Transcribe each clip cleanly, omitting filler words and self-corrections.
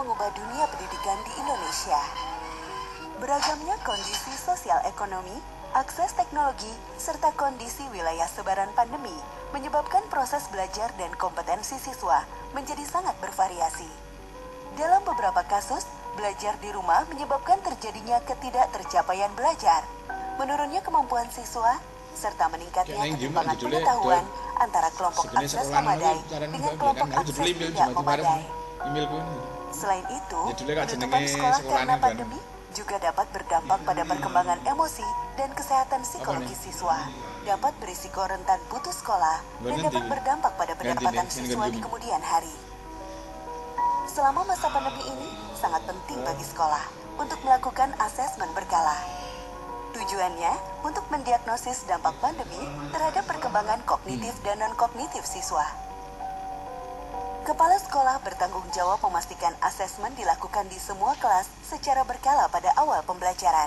mengubah dunia pendidikan di Indonesia. Beragamnya kondisi sosial ekonomi, akses teknologi, serta kondisi wilayah sebaran pandemi menyebabkan proses belajar dan kompetensi siswa menjadi sangat bervariasi. Dalam beberapa kasus, belajar di rumah menyebabkan terjadinya ketidaktercapaian belajar, menurunnya kemampuan siswa, serta meningkatnya ketimpangan pengetahuan antara kelompok akses memadai dengan kelompok akses tidak memadai. Selain itu, penutupan sekolah karena pandemi juga dapat berdampak pada perkembangan emosi dan kesehatan psikologis siswa, dapat berisiko rentan putus sekolah, dan dapat berdampak pada pendapatan siswa di kemudian hari. Selama masa pandemi ini, sangat penting bagi sekolah untuk melakukan asesmen berkala. Tujuannya untuk mendiagnosis dampak pandemi terhadap perkembangan kognitif dan non-kognitif siswa. Kepala sekolah bertanggung jawab memastikan asesmen dilakukan di semua kelas secara berkala pada awal pembelajaran.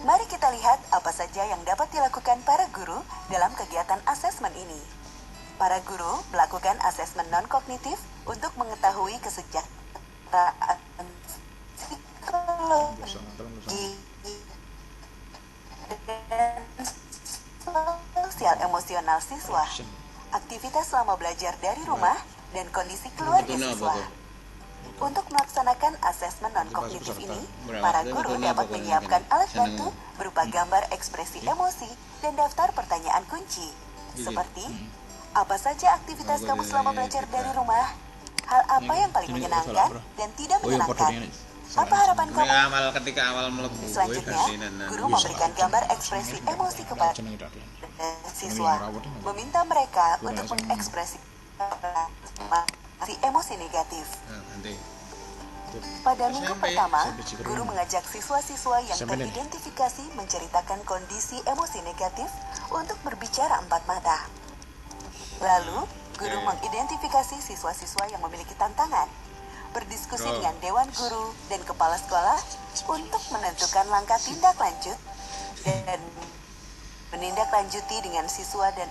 Mari kita lihat apa saja yang dapat dilakukan para guru dalam kegiatan asesmen ini. Para guru melakukan asesmen non-kognitif untuk mengetahui kesejahteraan psikologi dan sosial emosional siswa, aktivitas selama belajar dari rumah, dan kondisi keluarga siswa. Untuk melaksanakan asesmen non-kognitif ini, para guru dapat menyiapkan alat bantu berupa gambar ekspresi emosi dan daftar pertanyaan kunci, seperti apa saja aktivitas kamu selama belajar dari rumah, hal apa yang paling menyenangkan dan tidak menyenangkan, apa harapan kamu? Selanjutnya, guru memberikan gambar ekspresi emosi kepada siswa, meminta mereka untuk mengekspresi emosi negatif. Pada minggu pertama, guru mengajak siswa-siswa yang teridentifikasi menceritakan kondisi emosi negatif untuk berbicara empat mata. Lalu, guru mengidentifikasi siswa-siswa yang memiliki tantangan, berdiskusi dengan dewan guru dan kepala sekolah untuk menentukan langkah tindak lanjut dan menindaklanjuti dengan siswa dan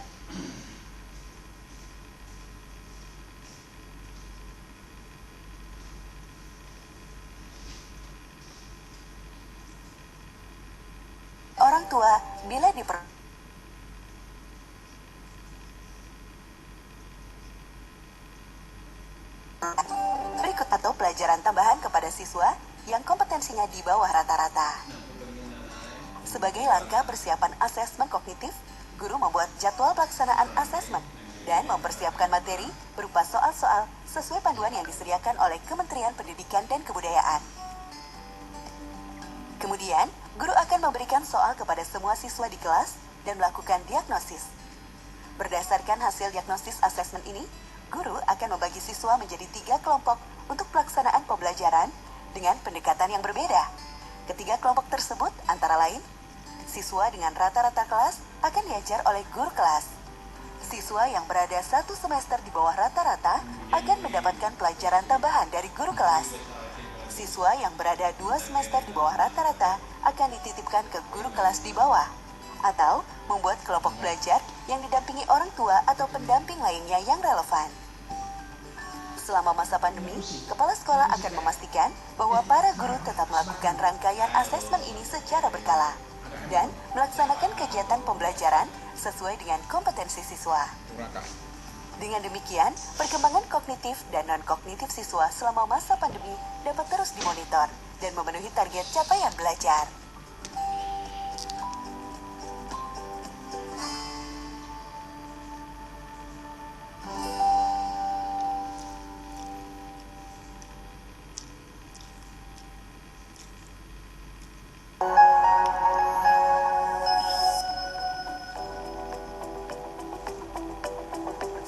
orang tua bila diperlukan. Berikut atau pelajaran tambahan kepada siswa yang kompetensinya di bawah rata-rata. Sebagai langkah persiapan asesmen kognitif, guru membuat jadwal pelaksanaan asesmen dan mempersiapkan materi berupa soal-soal sesuai panduan yang disediakan oleh Kementerian Pendidikan dan Kebudayaan. Kemudian, guru akan memberikan soal kepada semua siswa di kelas dan melakukan diagnosis. Berdasarkan hasil diagnosis asesmen ini, guru akan membagi siswa menjadi 3 kelompok untuk pelaksanaan pembelajaran dengan pendekatan yang berbeda. Ketiga kelompok tersebut antara lain, siswa dengan rata-rata kelas akan diajar oleh guru kelas. Siswa yang berada 1 semester di bawah rata-rata akan mendapatkan pelajaran tambahan dari guru kelas. Siswa yang berada 2 semester di bawah rata-rata akan dititipkan ke guru kelas di bawah, atau membuat kelompok belajar yang didampingi orang tua atau pendamping lainnya yang relevan. Selama masa pandemi, kepala sekolah akan memastikan bahwa para guru tetap melakukan rangkaian asesmen ini secara berkala dan melaksanakan kegiatan pembelajaran sesuai dengan kompetensi siswa. Dengan demikian, perkembangan kognitif dan non-kognitif siswa selama masa pandemi dapat terus dimonitor dan memenuhi target capaian belajar.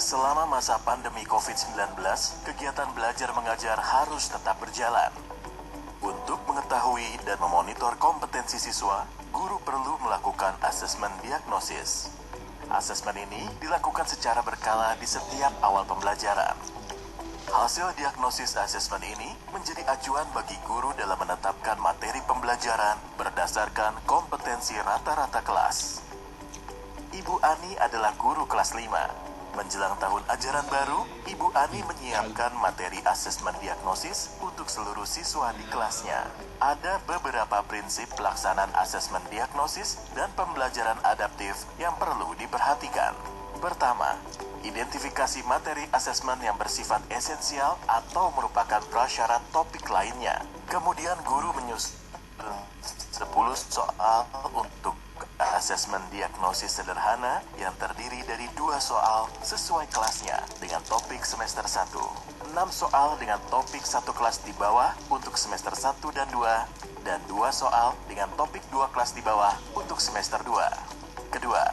Selama masa pandemi COVID-19, kegiatan belajar mengajar harus tetap berjalan. Untuk mengetahui dan memonitor kompetensi siswa, guru perlu melakukan asesmen diagnosis. Asesmen ini dilakukan secara berkala di setiap awal pembelajaran. Hasil diagnosis asesmen ini menjadi acuan bagi guru dalam menetapkan materi pembelajaran berdasarkan kompetensi rata-rata kelas. Ibu Ani adalah guru kelas 5. Menjelang tahun ajaran baru, Ibu Ani menyiapkan materi asesmen diagnosis untuk seluruh siswa di kelasnya. Ada beberapa prinsip pelaksanaan asesmen diagnosis dan pembelajaran adaptif yang perlu diperhatikan. Pertama, identifikasi materi asesmen yang bersifat esensial atau merupakan prasyarat topik lainnya. Kemudian guru menyusun 10 soal untuk asesmen diagnosis sederhana yang terdiri dari 2 soal sesuai kelasnya dengan topik semester 1, 6 soal dengan topik 1 kelas di bawah untuk semester 1 dan 2, dan 2 soal dengan topik 2 kelas di bawah untuk semester 2. Kedua,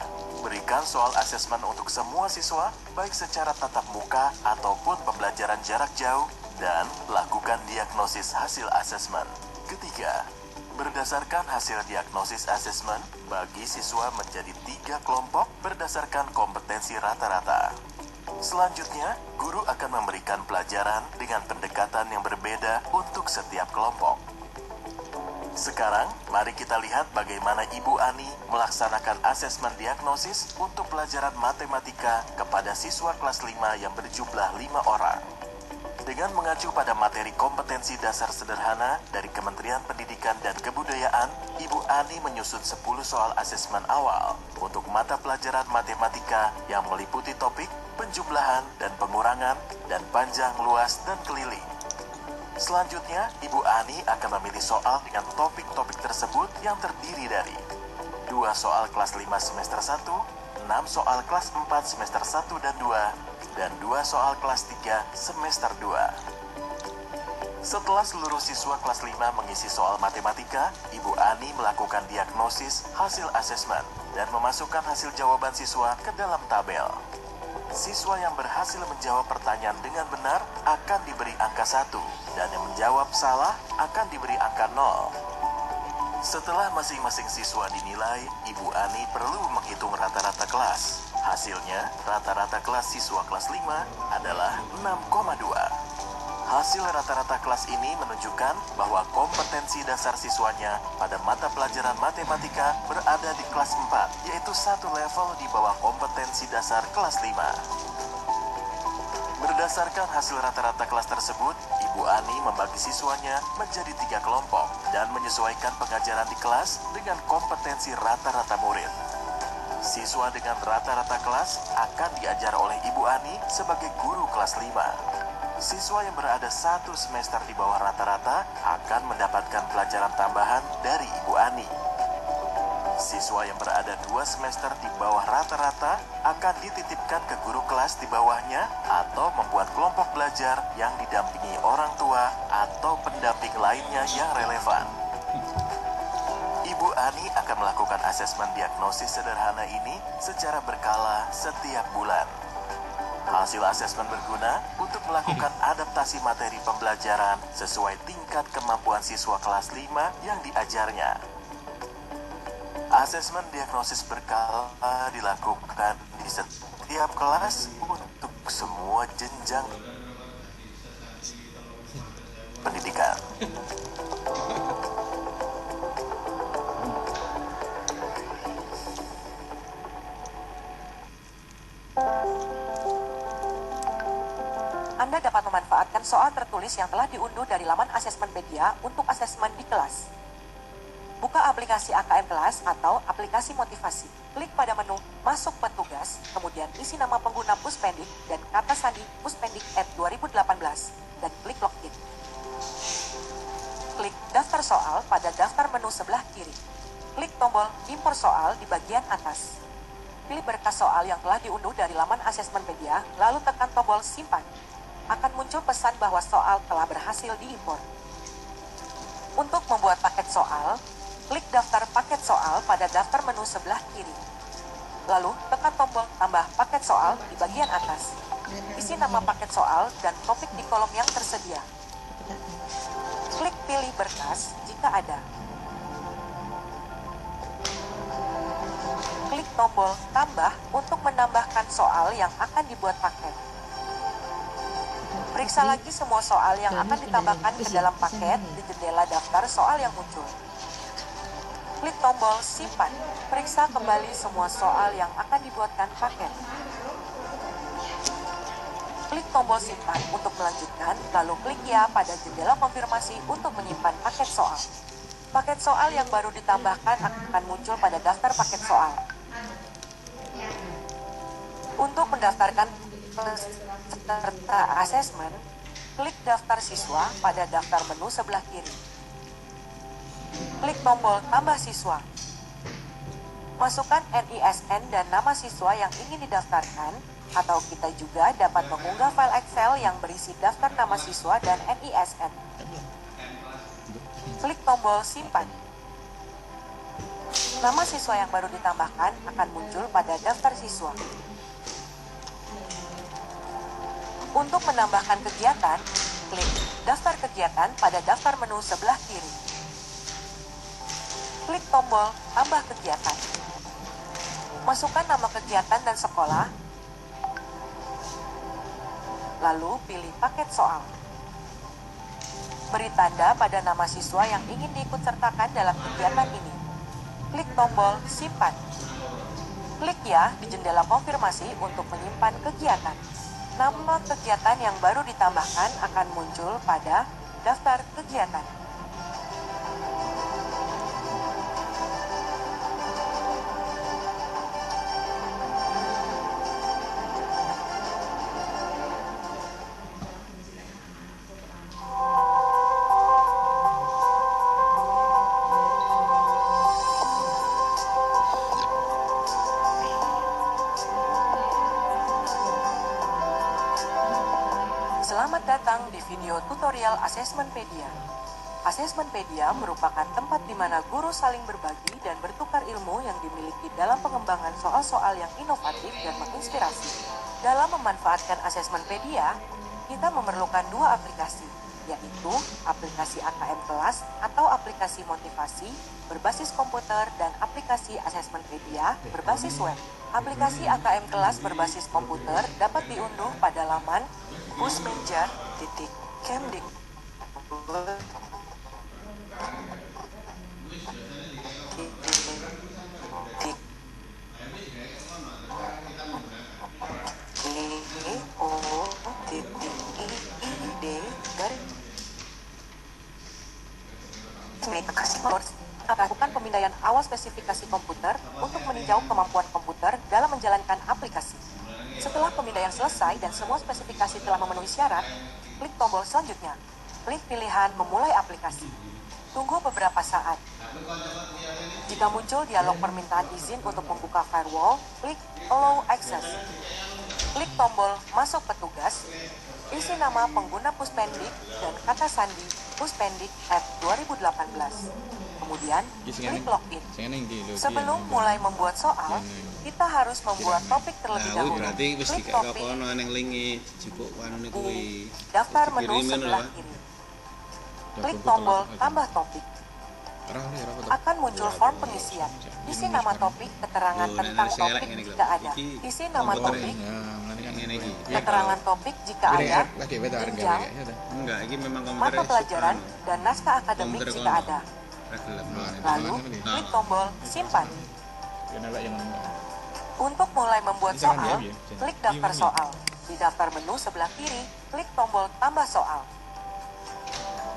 berikan soal asesmen untuk semua siswa, baik secara tatap muka ataupun pembelajaran jarak jauh, dan lakukan diagnosis hasil asesmen. Ketiga, berdasarkan hasil diagnosis asesmen, bagi siswa menjadi 3 kelompok berdasarkan kompetensi rata-rata. Selanjutnya, guru akan memberikan pelajaran dengan pendekatan yang berbeda untuk setiap kelompok. Sekarang, mari kita lihat bagaimana Ibu Ani melaksanakan asesmen diagnosis untuk pelajaran matematika kepada siswa kelas 5 yang berjumlah 5 orang. Dengan mengacu pada materi kompetensi dasar sederhana dari Kementerian Pendidikan dan Kebudayaan, Ibu Ani menyusun 10 soal asesmen awal untuk mata pelajaran matematika yang meliputi topik, penjumlahan dan pengurangan, dan panjang, luas, dan keliling. Selanjutnya, Ibu Ani akan memilih soal dengan topik-topik tersebut yang terdiri dari 2 soal kelas 5 semester 1, 6 soal kelas 4 semester 1 dan 2, dan 2 soal kelas 3 semester 2. Setelah seluruh siswa kelas 5 mengisi soal matematika, Ibu Ani melakukan diagnosis hasil asesmen dan memasukkan hasil jawaban siswa ke dalam tabel. Siswa yang berhasil menjawab pertanyaan dengan benar akan diberi angka 1, dan yang menjawab salah akan diberi angka 0. Setelah masing-masing siswa dinilai, Ibu Ani perlu menghitung rata-rata kelas. Hasilnya, rata-rata kelas siswa kelas 5 adalah 6,2. Hasil rata-rata kelas ini menunjukkan bahwa kompetensi dasar siswanya pada mata pelajaran matematika berada di kelas 4, yaitu 1 level di bawah kompetensi dasar kelas 5. Berdasarkan hasil rata-rata kelas tersebut, Ibu Ani membagi siswanya menjadi 3 kelompok dan menyesuaikan pengajaran di kelas dengan kompetensi rata-rata murid. Siswa dengan rata-rata kelas akan diajar oleh Ibu Ani sebagai guru kelas 5. Siswa yang berada 1 semester di bawah rata-rata akan mendapatkan pelajaran tambahan dari Ibu Ani. Siswa yang berada 2 semester di bawah rata-rata akan dititipkan ke guru kelas di bawahnya atau membuat kelompok belajar yang didampingi orang tua atau pendamping lainnya yang relevan. Ibu Ani akan melakukan asesmen diagnosis sederhana ini secara berkala setiap bulan. Hasil asesmen berguna untuk melakukan adaptasi materi pembelajaran sesuai tingkat kemampuan siswa kelas 5 yang diajarnya. Asesmen diagnosis berkala dilakukan di setiap kelas untuk semua jenjang pendidikan. Anda dapat memanfaatkan soal tertulis yang telah diunduh dari laman Asesmenpedia untuk asesmen di kelas. Buka aplikasi AKM Kelas atau aplikasi motivasi. Klik pada menu Masuk Petugas, kemudian isi nama pengguna Puspendik dan kata sandi Puspendik@2018 dan klik Login. Klik Daftar Soal pada daftar menu sebelah kiri. Klik tombol Impor Soal di bagian atas. Pilih berkas soal yang telah diunduh dari laman Asesmenpedia, lalu tekan tombol Simpan. Akan muncul pesan bahwa soal telah berhasil diimpor. Untuk membuat paket soal, klik daftar paket soal pada daftar menu sebelah kiri. Lalu tekan tombol tambah paket soal di bagian atas. Isi nama paket soal dan topik di kolom yang tersedia. Klik pilih berkas jika ada. Klik tombol tambah untuk menambahkan soal yang akan dibuat paket. Periksa lagi semua soal yang akan ditambahkan ke dalam paket di jendela daftar soal yang muncul. Klik tombol simpan. Periksa kembali semua soal yang akan dibuatkan paket. Klik tombol simpan untuk melanjutkan, lalu klik ya pada jendela konfirmasi untuk menyimpan paket soal. Paket soal yang baru ditambahkan akan muncul pada daftar paket soal. Untuk mendaftarkan peserta asesmen, klik daftar siswa pada daftar menu sebelah kiri. Klik tombol tambah siswa. Masukkan NISN dan nama siswa yang ingin didaftarkan, atau kita juga dapat mengunggah file Excel yang berisi daftar nama siswa dan NISN. Klik tombol simpan. Nama siswa yang baru ditambahkan akan muncul pada daftar siswa. Untuk menambahkan kegiatan, klik daftar kegiatan pada daftar menu sebelah kiri. Klik tombol tambah kegiatan. Masukkan nama kegiatan dan sekolah, lalu pilih paket soal. Beri tanda pada nama siswa yang ingin diikutsertakan dalam kegiatan ini. Klik tombol simpan. Klik ya di jendela konfirmasi untuk menyimpan kegiatan. Nama kegiatan yang baru ditambahkan akan muncul pada daftar kegiatan. Selamat datang di video tutorial Asesmenpedia. Asesmenpedia merupakan tempat di mana guru saling berbagi dan bertukar ilmu yang dimiliki dalam pengembangan soal-soal yang inovatif dan menginspirasi. Dalam memanfaatkan Asesmenpedia, kita memerlukan dua aplikasi, yaitu aplikasi AKM Kelas atau aplikasi motivasi berbasis komputer dan aplikasi Asesmenpedia berbasis web. Aplikasi AKM Kelas berbasis komputer dapat diunduh pada laman lakukan pemindaian awal spesifikasi komputer untuk meninjau kemampuan komputer dalam menjalankan aplikasi. Setelah pemindaian selesai dan semua spesifikasi telah memenuhi syarat, klik tombol selanjutnya. Klik pilihan memulai aplikasi. Tunggu beberapa saat. Jika muncul dialog permintaan izin untuk membuka firewall, klik Allow Access. Klik tombol masuk petugas. Isi nama pengguna Puspendik dan kata sandi Puspendik at 2018. Kemudian, klik login. Sebelum mulai membuat soal, kita harus membuat topik terlebih dahulu. Berarti wis Klik dikek topik kono nang lingi jebuk wanune kuwi. daftar menu sebelah kiri. Klik tombol tambah topik. Akan muncul form pengisian. Isi nama topik, keterangan tentang topik jika ada. Isi nama topik, Ngene iki. keterangan topik jika ada, jenjang, Enggak, iki memang mata pelajaran, dan naskah akademik jika ada. Lalu, klik tombol simpan. Untuk mulai membuat soal, klik daftar soal. Di daftar menu sebelah kiri, klik tombol tambah soal.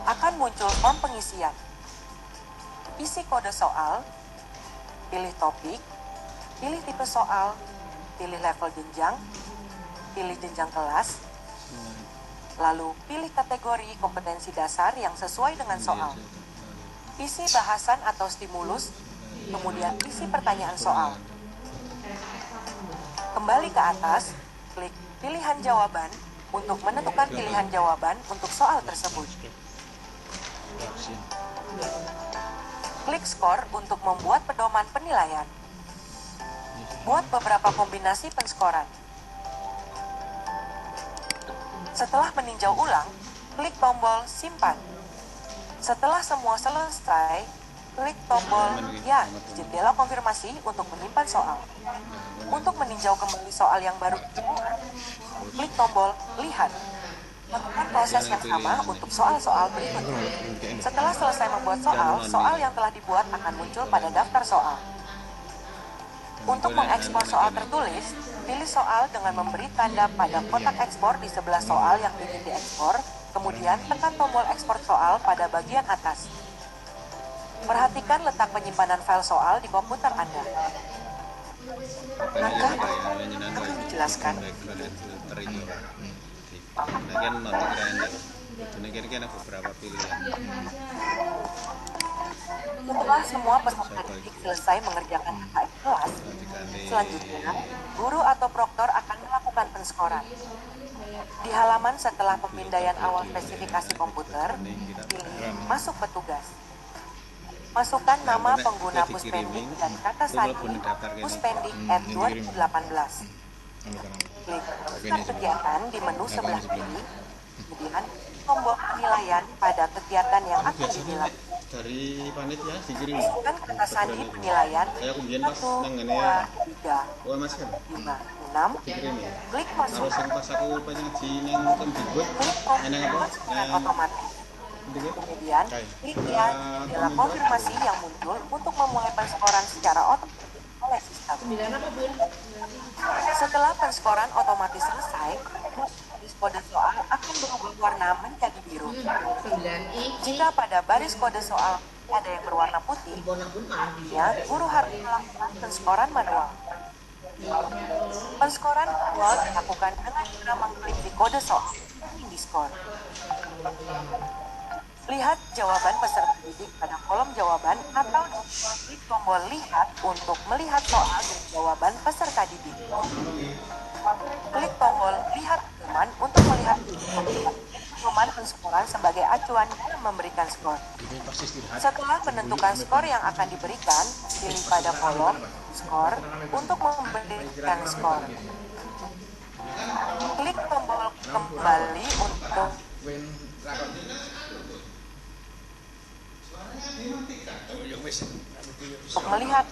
Akan muncul form pengisian. Isi kode soal, pilih topik, pilih tipe soal, pilih level jenjang, pilih jenjang kelas, lalu pilih kategori kompetensi dasar yang sesuai dengan soal. Isi bahasan atau stimulus, kemudian isi pertanyaan soal. Kembali ke atas, klik pilihan jawaban untuk menentukan pilihan jawaban untuk soal tersebut. Klik skor untuk membuat pedoman penilaian. Buat beberapa kombinasi penskoran. Setelah meninjau ulang, klik tombol simpan. Setelah semua selesai, klik tombol ya di jendela konfirmasi untuk menyimpan soal. Untuk meninjau kembali soal yang baru ditemukan, klik tombol lihat. Lakukan proses yang sama untuk soal-soal berikutnya. Setelah selesai membuat soal, soal yang telah dibuat akan muncul pada daftar soal. Untuk mengekspor soal tertulis, pilih soal dengan memberi tanda pada kotak ekspor di sebelah soal yang ingin diekspor, kemudian tekan tombol ekspor soal pada bagian atas. Perhatikan letak penyimpanan file soal di komputer Anda. Langkah akan dijelaskan. Bagian notik render. Ini kira-kira beberapa pilihan. Setelah semua peserta didik selesai mengerjakan KKM kelas, selanjutnya guru atau proktor akan melakukan penskoran. Di halaman setelah pemindaian awal spesifikasi komputer, pilih masuk petugas. Masukkan nama pengguna Puspendik dan kata sandi Puspendik at 2018. Klik start kegiatan di menu sebelah kiri, kemudian tombol penilaian pada kegiatan yang akan dinilai. Dari panitia dikirim. Masukkan kata sandi penilaian 1, 2, 3, Oh mas kan? 5, 6. Dikirim ya. Klik Kalau masuk. yang pas aku pengen ngaji neng Kemdikbud, Klik eneng apa? konfirmasi otomatis. Kemudian klik ya jendela konfirmasi yang muncul untuk memulai penskoran secara otomatis oleh sistem. Setelah penskoran otomatis selesai, baris kode soal akan berubah warna menjadi biru. Jika pada baris kode soal ada yang berwarna putih, ya guru harus melakukan penskoran manual. Penskoran manual dilakukan dengan cara mengklik di kode soal yang diskor. Lihat jawaban peserta didik pada kolom jawaban atau klik tombol lihat untuk melihat soal dan jawaban peserta didik. Klik tombol lihat teman untuk melihat teman penskoran sebagai acuan dalam memberikan skor. Setelah menentukan skor yang akan diberikan, pilih pada kolom skor untuk memberikan skor. Klik tombol kembali untuk melihat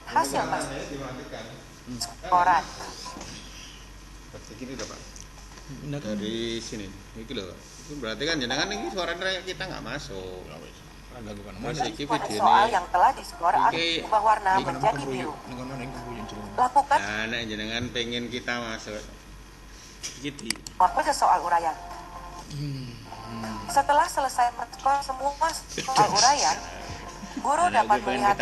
hasil penskoran. Begini loh Pak. Dari sini, ini loh. Itu berarti kan jenengan ini suara kita nggak masuk. Mas iki Pada video soal ini. yang telah diskor akan berubah warna menjadi biru. Lakukan Nah, nek jenengan pengen kita masuk. Gitu. kode soal uraian. Setelah selesai menskor semua soal uraian, guru dapat melihat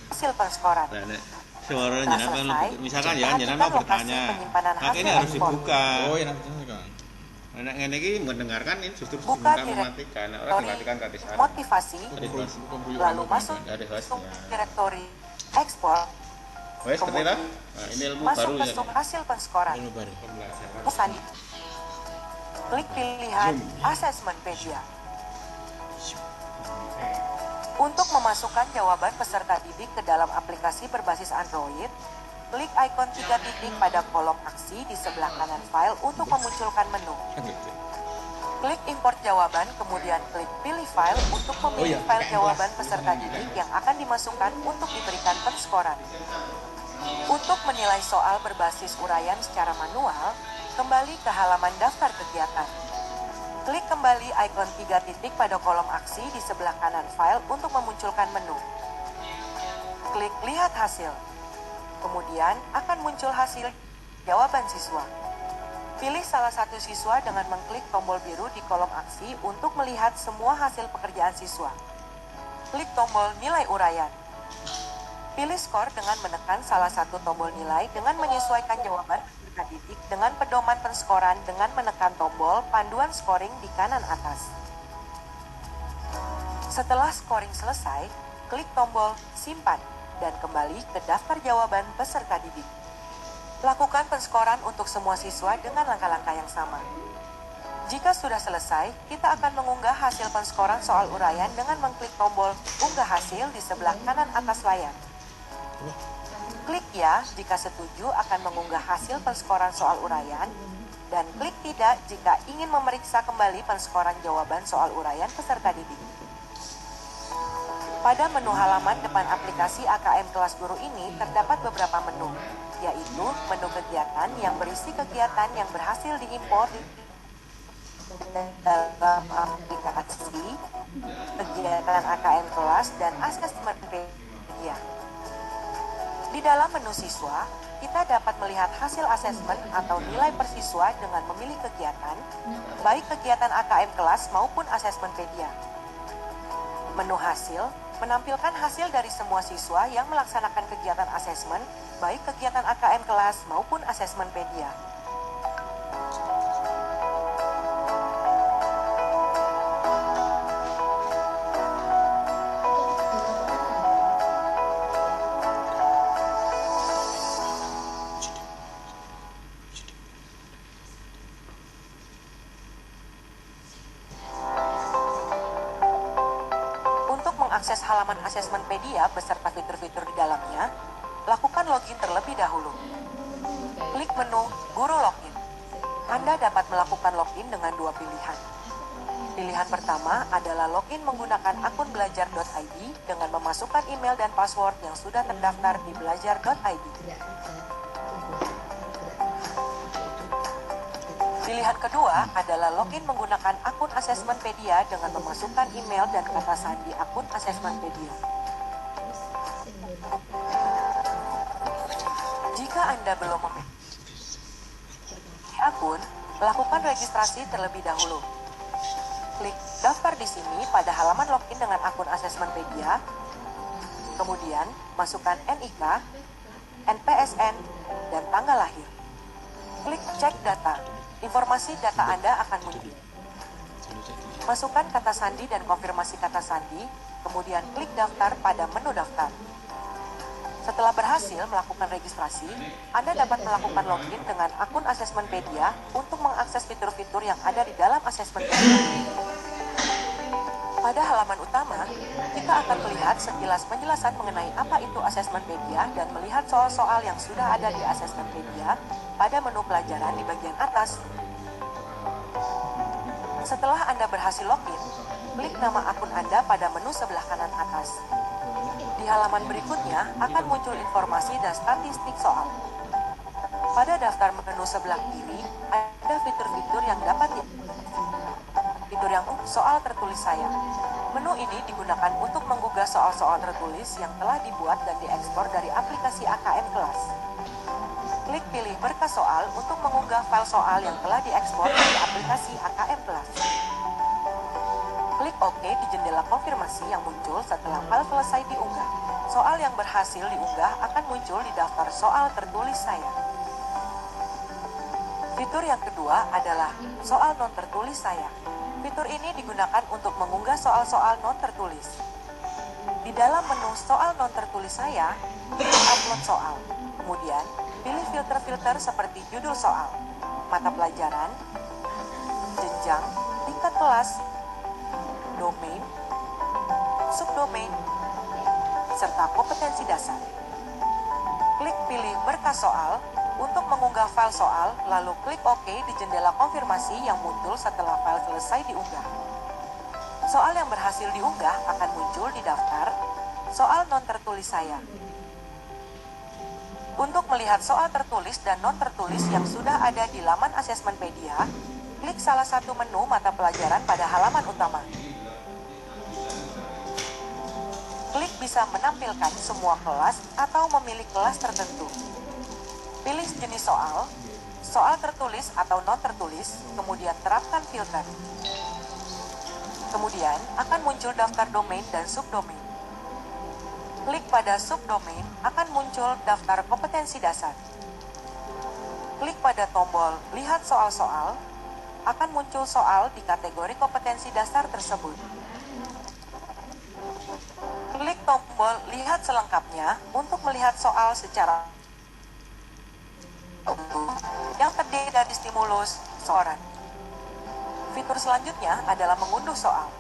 hasil penskoran. Nah, nek suara Setelah jenengan selesai, misalkan ya jenengan perhatikan mau lokasi bertanya. penyimpanan Maka ini hasil harus ekspor. dibuka. Oh ya nanti kan. Nek ngene iki mendengarkan ini justru Buka bukan mematikan. Nek orang direktori dimatikan tadi sana. motivasi, lalu masuk Dari hostnya. direktori ekspor, Wes seperti itu. Nah, ini ilmu masuk baru ke ya. sub hasil penskoran. Pesan klik pilihan Assessmentpedia. Untuk memasukkan jawaban peserta didik ke dalam aplikasi berbasis Android, klik ikon 3 titik pada kolom aksi di sebelah kanan file untuk memunculkan menu. Klik import jawaban, kemudian klik pilih file untuk memilih file jawaban peserta didik yang akan dimasukkan untuk diberikan penskoran. Untuk menilai soal berbasis uraian secara manual, kembali ke halaman daftar kegiatan. Klik kembali ikon 3 titik pada kolom aksi di sebelah kanan file untuk memunculkan menu. Klik lihat hasil. Kemudian akan muncul hasil jawaban siswa. Pilih salah satu siswa dengan mengklik tombol biru di kolom aksi untuk melihat semua hasil pekerjaan siswa. Klik tombol nilai uraian. Pilih skor dengan menekan salah satu tombol nilai dengan menyesuaikan jawaban peserta didik dengan pedoman penskoran dengan menekan tombol panduan scoring di kanan atas. Setelah scoring selesai, klik tombol simpan dan kembali ke daftar jawaban peserta didik. Lakukan penskoran untuk semua siswa dengan langkah-langkah yang sama. Jika sudah selesai, kita akan mengunggah hasil penskoran soal uraian dengan mengklik tombol unggah hasil di sebelah kanan atas layar. Klik ya jika setuju akan mengunggah hasil penskoran soal uraian, dan klik tidak jika ingin memeriksa kembali penskoran jawaban soal uraian peserta didik. Pada menu halaman depan aplikasi AKM Kelas Guru ini terdapat beberapa menu, yaitu menu kegiatan yang berisi kegiatan yang berhasil diimpor dalam aplikasi, kegiatan AKM Kelas, dan asesmen media. Di dalam menu siswa, kita dapat melihat hasil asesmen atau nilai per siswa dengan memilih kegiatan, baik kegiatan AKM kelas maupun asesmen pedia. Menu hasil menampilkan hasil dari semua siswa yang melaksanakan kegiatan asesmen, baik kegiatan AKM kelas maupun asesmen pedia. Akses halaman asesmen pedia beserta fitur-fitur di dalamnya, lakukan login terlebih dahulu. Klik menu Guru Login. Anda dapat melakukan login dengan dua pilihan. Pilihan pertama adalah login menggunakan akun belajar.id dengan memasukkan email dan password yang sudah terdaftar di belajar.id. Pilihan kedua adalah login menggunakan akun asesmen pedia dengan memasukkan email dan kata sandi akun asesmen pedia. Jika Anda belum memiliki akun, lakukan registrasi terlebih dahulu. Klik daftar di sini pada halaman login dengan akun asesmen pedia. Kemudian, masukkan NIK, NPSN, dan tanggal lahir. Klik cek data. Informasi data Anda akan muncul. Masukkan kata sandi dan konfirmasi kata sandi, kemudian klik daftar pada menu daftar. Setelah berhasil melakukan registrasi, Anda dapat melakukan login dengan akun asesmen pedia untuk mengakses fitur-fitur yang ada di dalam asesmen pedia. Pada halaman utama, kita akan melihat sekilas penjelasan mengenai apa itu asesmen pedia dan melihat soal-soal yang sudah ada di asesmen pedia pada menu pelajaran di bagian atas. Setelah Anda berhasil login, klik nama akun Anda pada menu sebelah kanan atas. Di halaman berikutnya akan muncul informasi dan statistik soal. Pada daftar menu sebelah kiri, ada fitur-fitur yang dapat fitur yang soal tertulis saya. Menu ini digunakan untuk menggugah soal-soal tertulis yang telah dibuat dan diekspor dari aplikasi AKM kelas. Klik pilih berkas soal untuk mengunggah file soal yang telah diekspor dari aplikasi AKM kelas. Klik OK di jendela konfirmasi yang muncul setelah file selesai diunggah. Soal yang berhasil diunggah akan muncul di daftar soal tertulis saya. Fitur yang kedua adalah soal non tertulis saya. Fitur ini digunakan untuk mengunggah soal-soal non tertulis. Di dalam menu soal non tertulis saya, klik upload soal. Kemudian, pilih filter-filter seperti judul soal, mata pelajaran, jenjang, tingkat kelas, domain, subdomain, serta kompetensi dasar. Klik pilih berkas soal untuk mengunggah file soal, lalu klik OK di jendela konfirmasi yang muncul setelah file selesai diunggah. Soal yang berhasil diunggah akan muncul di daftar soal non tertulis saya. Untuk melihat soal tertulis dan non tertulis yang sudah ada di laman asesmen pedia, klik salah satu menu mata pelajaran pada halaman utama. Klik bisa menampilkan semua kelas atau memilih kelas tertentu. Pilih jenis soal, soal tertulis atau non tertulis, kemudian terapkan filter. Kemudian akan muncul daftar domain dan subdomain. Klik pada subdomain akan muncul daftar kompetensi dasar. Klik pada tombol lihat soal-soal, akan muncul soal di kategori kompetensi dasar tersebut. Klik tombol lihat selengkapnya untuk melihat soal secara yang terdiri dari stimulus, soran. Fitur selanjutnya adalah mengunduh soal.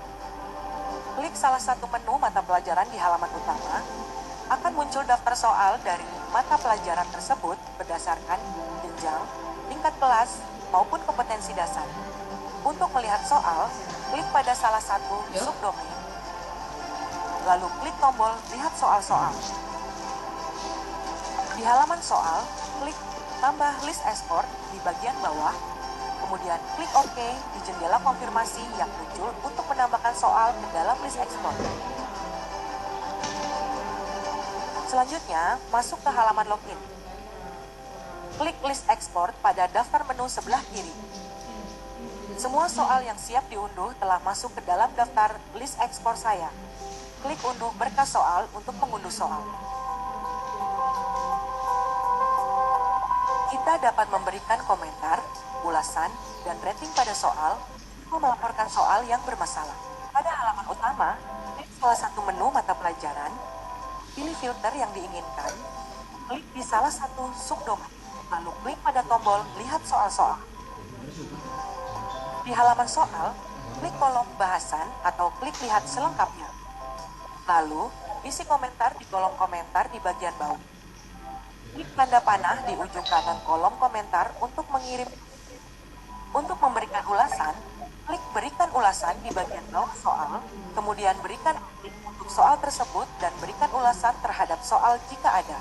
Klik salah satu menu mata pelajaran di halaman utama, akan muncul daftar soal dari mata pelajaran tersebut berdasarkan jenjang, tingkat kelas, maupun kompetensi dasar. Untuk melihat soal, klik pada salah satu subdomain, lalu klik tombol lihat soal-soal. Di halaman soal, klik tambah list export di bagian bawah, kemudian klik OK di jendela konfirmasi yang muncul untuk menambahkan soal ke dalam list export. Selanjutnya, masuk ke halaman login. Klik list ekspor pada daftar menu sebelah kiri. Semua soal yang siap diunduh telah masuk ke dalam daftar list ekspor saya. Klik unduh berkas soal untuk mengunduh soal. Kita dapat memberikan komentar, ulasan, dan rating pada soal, atau melaporkan soal yang bermasalah. Pada halaman utama, klik salah satu menu mata pelajaran, pilih filter yang diinginkan, klik di salah satu subdomain, lalu klik pada tombol lihat soal-soal. Di halaman soal, klik kolom bahasan atau klik lihat selengkapnya. Lalu, isi komentar di kolom komentar di bagian bawah. Klik tanda panah di ujung kanan kolom komentar untuk mengirim. Untuk memberikan ulasan, klik berikan ulasan di bagian bawah soal, kemudian berikan klik untuk soal tersebut dan berikan ulasan terhadap soal jika ada.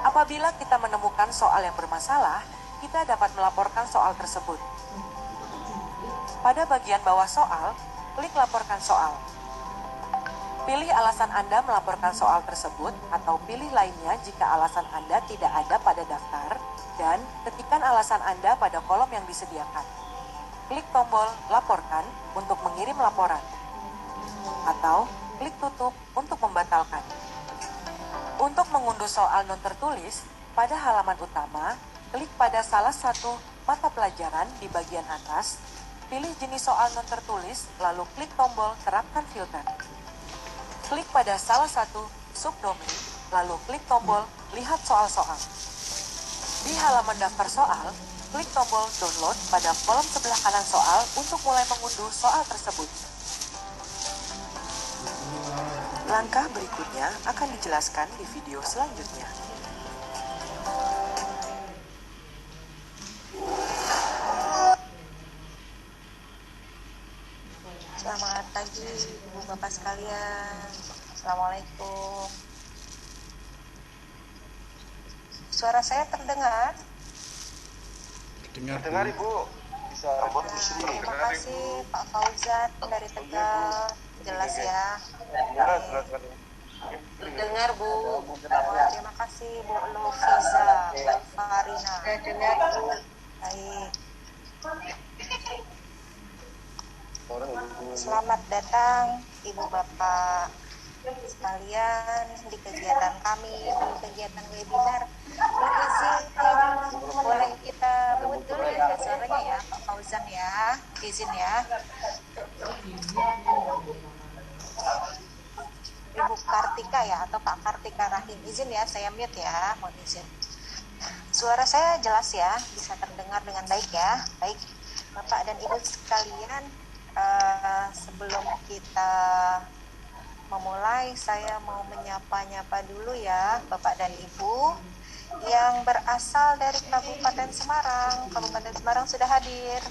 Apabila kita menemukan soal yang bermasalah, kita dapat melaporkan soal tersebut. Pada bagian bawah soal, klik laporkan soal. Pilih alasan Anda melaporkan soal tersebut atau pilih lainnya jika alasan Anda tidak ada pada daftar dan ketikkan alasan Anda pada kolom yang disediakan. Klik tombol laporkan untuk mengirim laporan atau klik tutup untuk membatalkan. Untuk mengunduh soal non tertulis, pada halaman utama, klik pada salah satu mata pelajaran di bagian atas, pilih jenis soal non tertulis, lalu klik tombol terapkan filter. Klik pada salah satu subdomain, lalu klik tombol lihat soal-soal. Di halaman daftar soal, klik tombol download pada kolom sebelah kanan soal untuk mulai mengunduh soal tersebut. Langkah berikutnya akan dijelaskan di video selanjutnya. Selamat pagi Ibu Bapak sekalian. Assalamualaikum. Suara saya terdengar? Dengar Ibu. Bisa Terima kasih Pak Fauzan dari Tegal. Jelas ya. jelas. Dengar Bu. Terima kasih Bu Lofiza, Bu Farina. Dengar Bu. Baik. Selamat datang Ibu Bapak sekalian di kegiatan kami, di kegiatan webinar. Izin, boleh kita rebut dulu ya suaranya ya Pak Fauzan ya, izin ya. Ibu Kartika ya atau Pak Kartika Rahim, izin ya, saya mute ya, mohon izin. Suara saya jelas ya, bisa terdengar dengan baik ya. Baik Bapak dan Ibu sekalian, sebelum kita memulai, saya mau menyapa-nyapa dulu ya Bapak dan Ibu yang berasal dari Kabupaten Semarang. Kabupaten Semarang sudah hadir.